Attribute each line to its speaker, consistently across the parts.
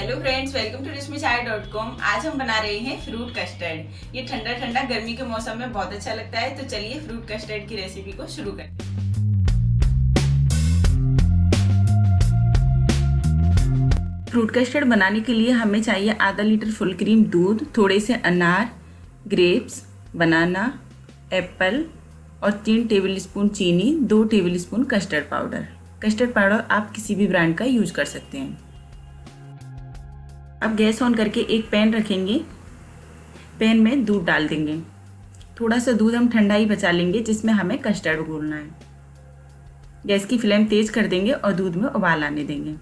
Speaker 1: Hello friends, welcome to rishmichai.com। आज हम बना रहे हैं फ्रूट कस्टर्ड। ये ठंडा ठंडा गर्मी के मौसम में बहुत अच्छा लगता है। तो चलिए फ्रूट कस्टर्ड की रेसिपी को शुरू करते हैं। फ्रूट कस्टर्ड बनाने के लिए हमें चाहिए आधा लीटर फुल क्रीम दूध, थोड़े से अनार, ग्रेप्स, बनाना, एप्पल और 3 टेबलस्पून चीनी, 2 tablespoon custard powder. Custard powder आप किसी भी ब्रांड का यूज कर सकते हैं। अब गैस ऑन करके एक पैन रखेंगे। पैन में दूध डाल देंगे। थोड़ा सा दूध हम ठंडा ही बचा लेंगे, जिसमें हमें कस्टर्ड घोलना है। गैस की फ्लेम तेज कर देंगे और दूध में उबाल आने देंगे।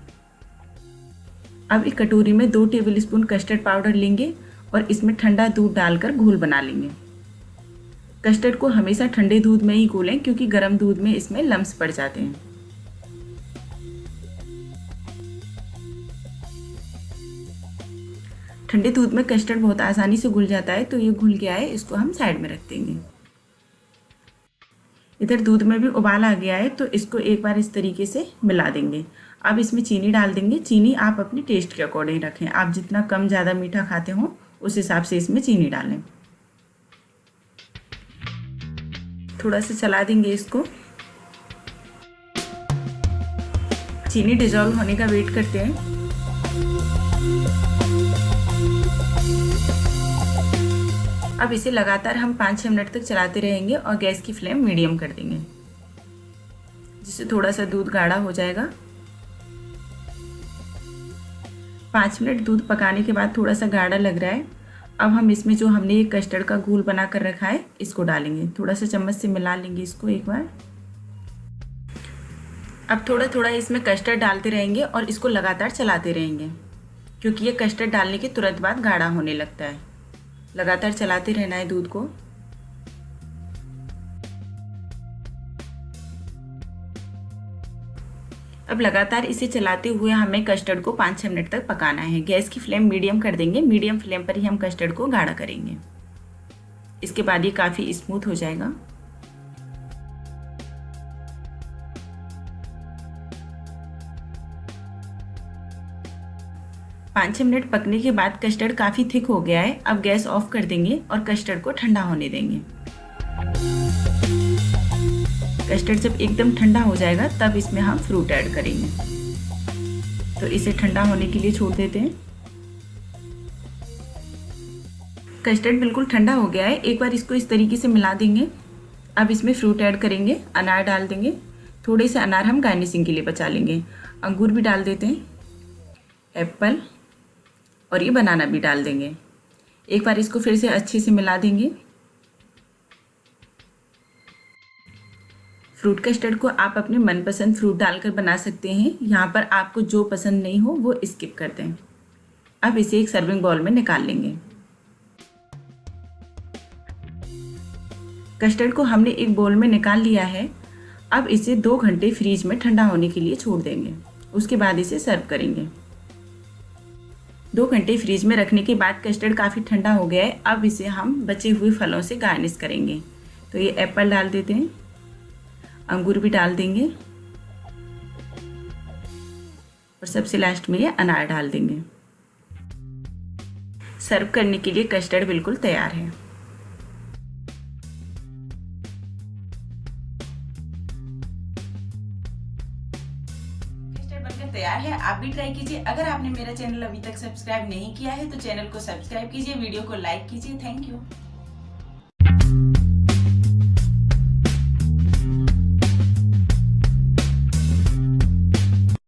Speaker 1: अब एक कटोरी में 2 टेबलस्पून कस्टर्ड पाउडर लेंगे और इसमें ठंडा दूध डालकर घोल बना लेंगे। कस्टर्ड को हमेशा ठंडे दूध में ही घोलें, क्योंकि गर्म दूध में इसमें लम्स पड़ जाते हैं। ठंडे दूध में कस्टर्ड बहुत आसानी से घुल जाता है, तो ये घुल गया है, इसको हम साइड में रख देंगे। इधर दूध में भी उबाल आ गया है, तो इसको एक बार इस तरीके से मिला देंगे। अब इसमें चीनी डाल देंगे। चीनी आप अपने टेस्ट के अकॉर्डिंग रखें। आप जितना कम ज़्यादा मीठा खाते हो उस हिसाब से इसमें चीनी डालें। थोड़ा सा चला देंगे इसको। चीनी डिजॉल्व होने का वेट करते हैं। अब इसे लगातार हम 5-6 मिनट तक चलाते रहेंगे और गैस की फ्लेम मीडियम कर देंगे, जिससे थोड़ा सा दूध गाढ़ा हो जाएगा। 5 मिनट दूध पकाने के बाद थोड़ा सा गाढ़ा लग रहा है। अब हम इसमें जो हमने ये कस्टर्ड का घोल बना कर रखा है, इसको डालेंगे। थोड़ा सा चम्मच से मिला लेंगे इसको एक बार। अब थोड़ा थोड़ा इसमें कस्टर्ड डालते रहेंगे और इसको लगातार चलाते रहेंगे, क्योंकि ये कस्टर्ड डालने के तुरंत बाद गाढ़ा होने लगता है। लगातार चलाते रहना है दूध को। अब लगातार इसे चलाते हुए हमें कस्टर्ड को 5-6 मिनट तक पकाना है। गैस की फ्लेम मीडियम कर देंगे। मीडियम फ्लेम पर ही हम कस्टर्ड को गाढ़ा करेंगे। इसके बाद ये काफ़ी स्मूथ हो जाएगा। पाँच 6 मिनट पकने के बाद कस्टर्ड काफ़ी थिक हो गया है। अब गैस ऑफ कर देंगे और कस्टर्ड को ठंडा होने देंगे। कस्टर्ड जब एकदम ठंडा हो जाएगा तब इसमें हम फ्रूट ऐड करेंगे। तो इसे ठंडा होने के लिए छोड़ देते हैं। कस्टर्ड बिल्कुल ठंडा हो गया है। एक बार इसको इस तरीके से मिला देंगे। अब इसमें फ्रूट ऐड करेंगे। अनार डाल देंगे। थोड़े से अनार हम गार्निशिंग के लिए बचा लेंगे। अंगूर भी डाल देते हैं, एप्पल, और ये बनाना भी डाल देंगे। एक बार इसको फिर से अच्छे से मिला देंगे। फ्रूट कस्टर्ड को आप अपने मनपसंद फ्रूट डालकर बना सकते हैं। यहाँ पर आपको जो पसंद नहीं हो वो स्किप कर दें। अब इसे एक सर्विंग बाउल में निकाल लेंगे। कस्टर्ड को हमने एक बाउल में निकाल लिया है। अब इसे 2 घंटे फ्रीज में ठंडा होने के लिए छोड़ देंगे। उसके बाद इसे सर्व करेंगे। 2 घंटे फ्रीज में रखने के बाद कस्टर्ड काफ़ी ठंडा हो गया है। अब इसे हम बचे हुए फलों से गार्निश करेंगे। तो ये एप्पल डाल देते हैं, अंगूर भी डाल देंगे और सबसे लास्ट में ये अनार डाल देंगे। सर्व करने के लिए कस्टर्ड बिल्कुल तैयार है। बनकर तैयार है। आप भी ट्राई कीजिए। अगर आपने मेरा चैनल अभी तक सब्सक्राइब नहीं किया है तो चैनल को सब्सक्राइब कीजिए, वीडियो को लाइक कीजिए। Thank you.